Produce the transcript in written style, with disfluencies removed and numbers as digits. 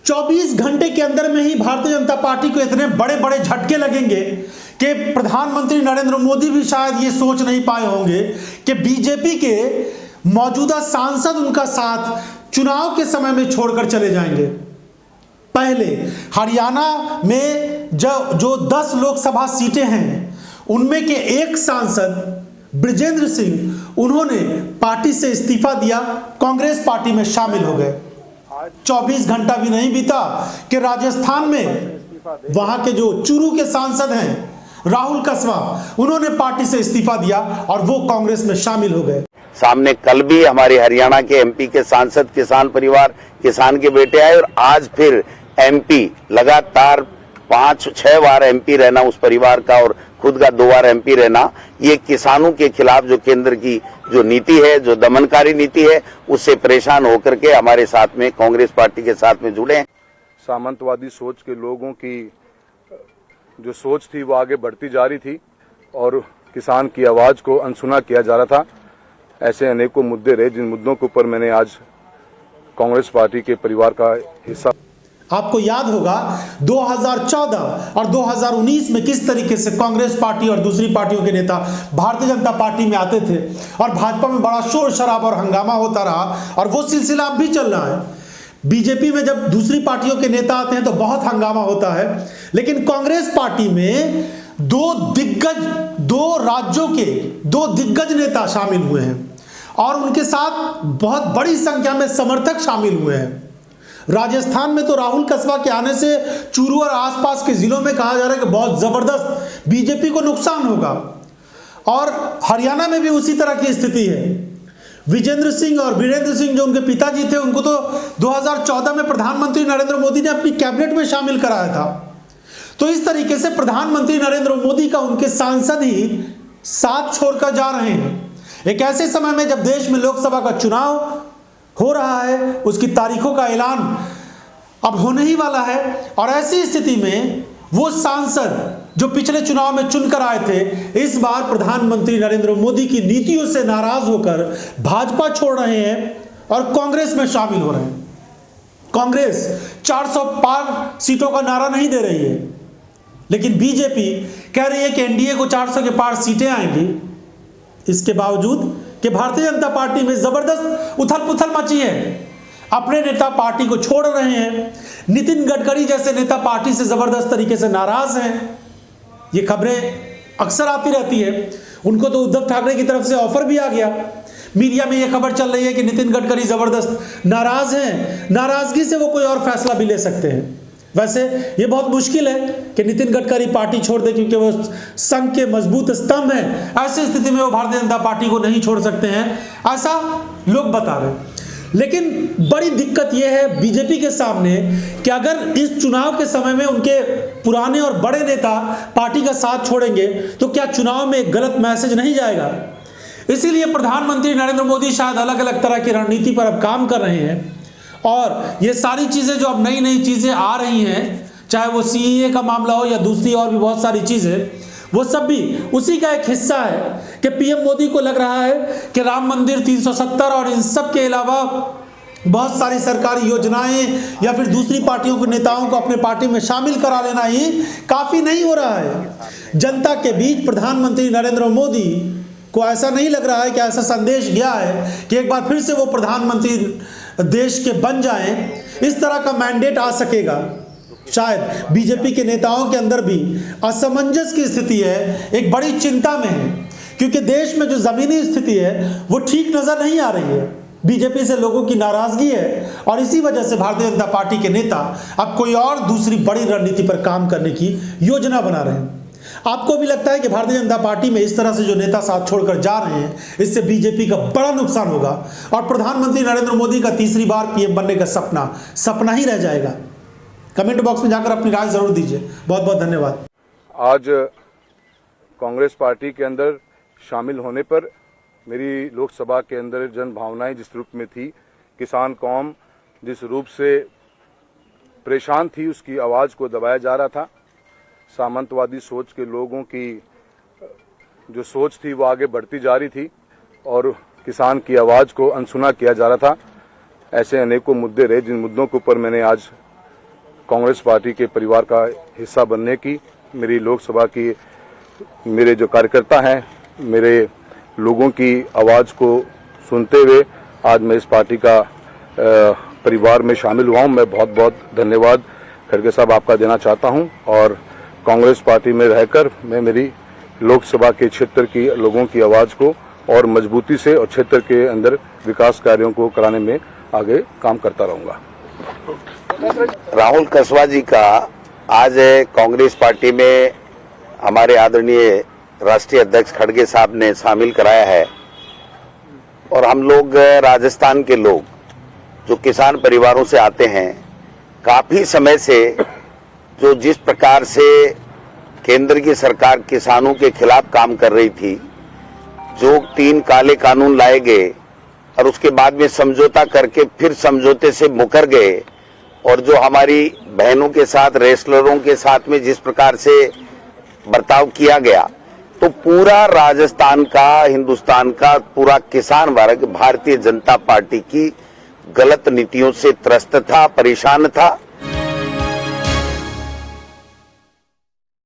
24 घंटे के अंदर में ही भारतीय जनता पार्टी को इतने बड़े बड़े झटके लगेंगे कि प्रधानमंत्री नरेंद्र मोदी भी शायद ये सोच नहीं पाए होंगे कि बीजेपी के मौजूदा सांसद उनका साथ चुनाव के समय में छोड़कर चले जाएंगे। पहले हरियाणा में जो 10 लोकसभा सीटें हैं उनमें के एक सांसद बृजेंद्र सिंह, उन्होंने पार्टी से इस्तीफा दिया, कांग्रेस पार्टी में शामिल हो गए। 24 घंटा भी नहीं बीता कि राजस्थान में वहां के जो चूरू के सांसद हैं राहुल कसवा, उन्होंने पार्टी से इस्तीफा दिया और वो कांग्रेस में शामिल हो गए। सामने कल भी हमारे हरियाणा के एमपी के सांसद किसान परिवार, किसान के बेटे आए और आज फिर एमपी लगातार 5-6 बार एमपी रहना उस परिवार का और खुद का 2 बार एमपी रहना, ये किसानों के खिलाफ जो केंद्र की जो नीति है, जो दमनकारी नीति है, उससे परेशान होकर के हमारे साथ में कांग्रेस पार्टी के साथ में जुड़े हैं। सामंतवादी सोच के लोगों की जो सोच थी वो आगे बढ़ती जा रही थी और किसान की आवाज को अनसुना किया जा रहा था। ऐसे अनेकों मुद्दे रहे जिन मुद्दों के ऊपर मैंने आज कांग्रेस पार्टी के परिवार का हिस्सा। आपको याद होगा 2014 और 2019 में किस तरीके से कांग्रेस पार्टी और दूसरी पार्टियों के नेता भारतीय जनता पार्टी में आते थे और भाजपा में बड़ा शोर शराबा और हंगामा होता रहा, और वो सिलसिला अब भी चल रहा है। बीजेपी में जब दूसरी पार्टियों के नेता आते हैं तो बहुत हंगामा होता है, लेकिन कांग्रेस पार्टी में 2 राज्यों के 2 दिग्गज नेता शामिल हुए हैं और उनके साथ बहुत बड़ी संख्या में समर्थक शामिल हुए हैं। राजस्थान में तो राहुल कसवा के आने से चूरू और आसपास के जिलों में कहा जा रहा है कि बहुत जबरदस्त बीजेपी को नुकसान होगा, और हरियाणा में भी उसी तरह की स्थिति है। विजेंद्र सिंह और वीरेंद्र सिंह जो उनके पिताजी थे, उनको तो 2014 में प्रधानमंत्री नरेंद्र मोदी ने अपनी कैबिनेट में शामिल कराया था। तो इस तरीके से प्रधानमंत्री नरेंद्र मोदी का उनके सांसद ही साथ छोड़कर जा रहे हैं। एक ऐसे समय में जब देश में लोकसभा का चुनाव हो रहा है, उसकी तारीखों का ऐलान अब होने ही वाला है, और ऐसी स्थिति में वो सांसद जो पिछले चुनाव में चुनकर आए थे, इस बार प्रधानमंत्री नरेंद्र मोदी की नीतियों से नाराज होकर भाजपा छोड़ रहे हैं और कांग्रेस में शामिल हो रहे हैं। कांग्रेस 400 पार सीटों का नारा नहीं दे रही है, लेकिन बीजेपी कह रही है कि एनडीए को 400 के पार सीटें आएंगी। इसके बावजूद कि भारतीय जनता पार्टी में जबरदस्त उथल पुथल मची है, अपने नेता पार्टी को छोड़ रहे हैं। नितिन गडकरी जैसे नेता पार्टी से जबरदस्त तरीके से नाराज हैं। ये खबरें अक्सर आती रहती है। उनको तो उद्धव ठाकरे की तरफ से ऑफर भी आ गया। मीडिया में ये खबर चल रही है कि नितिन गडकरी जबरदस्त नाराज हैं, नाराजगी से वो कोई और फैसला भी ले सकते हैं। वैसे ये बहुत मुश्किल है कि नितिन गडकरी पार्टी छोड़ दे, क्योंकि वो संघ के मजबूत स्तंभ हैं। ऐसी स्थिति में वो भारतीय जनता पार्टी को नहीं छोड़ सकते हैं, ऐसा लोग बता रहे हैं। लेकिन बड़ी दिक्कत यह है बीजेपी के सामने कि अगर इस चुनाव के समय में उनके पुराने और बड़े नेता पार्टी का साथ छोड़ेंगे तो क्या चुनाव में एक गलत मैसेज नहीं जाएगा। इसीलिए प्रधानमंत्री नरेंद्र मोदी शायद अलग अलग तरह की रणनीति पर अब काम कर रहे हैं, और ये सारी चीज़ें जो अब नई नई चीज़ें आ रही हैं, चाहे वो सीएए का मामला हो या दूसरी और भी बहुत सारी चीज़ें, वो सब भी उसी का एक हिस्सा है कि पीएम मोदी को लग रहा है कि राम मंदिर 370 और इन सब के अलावा बहुत सारी सरकारी योजनाएं या फिर दूसरी पार्टियों के नेताओं को अपने पार्टी में शामिल करा लेना ही काफ़ी नहीं हो रहा है। जनता के बीच प्रधानमंत्री नरेंद्र मोदी को ऐसा नहीं लग रहा है कि ऐसा संदेश गया है कि एक बार फिर से वो प्रधानमंत्री देश के बन जाएं, इस तरह का मैंडेट आ सकेगा। शायद बीजेपी के नेताओं के अंदर भी असमंजस की स्थिति है, एक बड़ी चिंता में है, क्योंकि देश में जो जमीनी स्थिति है वो ठीक नजर नहीं आ रही है। बीजेपी से लोगों की नाराजगी है और इसी वजह से भारतीय जनता पार्टी के नेता अब कोई और दूसरी बड़ी रणनीति पर काम करने की योजना बना रहे हैं। आपको भी लगता है कि भारतीय जनता पार्टी में इस तरह से जो नेता साथ छोड़कर जा रहे हैं, इससे बीजेपी का बड़ा नुकसान होगा और प्रधानमंत्री नरेंद्र मोदी का तीसरी बार पीएम बनने का सपना ही रह जाएगा। कमेंट बॉक्स में जाकर अपनी राय जरूर दीजिए। बहुत बहुत धन्यवाद। आज कांग्रेस पार्टी के अंदर शामिल होने पर मेरी लोकसभा के अंदर जन भावनाएं जिस रूप में थी, किसान कौम जिस रूप से परेशान थी, उसकी आवाज को दबाया जा रहा था। सामंतवादी सोच के लोगों की जो सोच थी वो आगे बढ़ती जा रही थी और किसान की आवाज को अनसुना किया जा रहा था। ऐसे अनेकों मुद्दे रहे जिन मुद्दों के ऊपर मैंने आज कांग्रेस पार्टी के परिवार का हिस्सा बनने की, मेरी लोकसभा की मेरे जो कार्यकर्ता हैं, मेरे लोगों की आवाज़ को सुनते हुए आज मैं इस पार्टी का परिवार में शामिल हुआ हूं। मैं बहुत बहुत धन्यवाद खड़गे साहब आपका देना चाहता हूं और कांग्रेस पार्टी में रहकर मैं मेरी लोकसभा के क्षेत्र की लोगों की आवाज़ को और मजबूती से और क्षेत्र के अंदर विकास कार्यों को कराने में आगे काम करता रहूंगा। राहुल कसवा जी का आज कांग्रेस पार्टी में हमारे आदरणीय राष्ट्रीय अध्यक्ष खड़गे साहब ने शामिल कराया है और हम लोग राजस्थान के लोग जो किसान परिवारों से आते हैं, काफी समय से जो जिस प्रकार से केंद्र की सरकार किसानों के खिलाफ काम कर रही थी, जो 3 काले कानून लाए गए और उसके बाद में समझौता करके फिर समझौते से मुकर गए और जो हमारी बहनों के साथ, रेसलरों के साथ में जिस प्रकार से बर्ताव किया गया, तो पूरा राजस्थान का, हिंदुस्तान का पूरा किसान वर्ग भारतीय जनता पार्टी की गलत नीतियों से त्रस्त था, परेशान था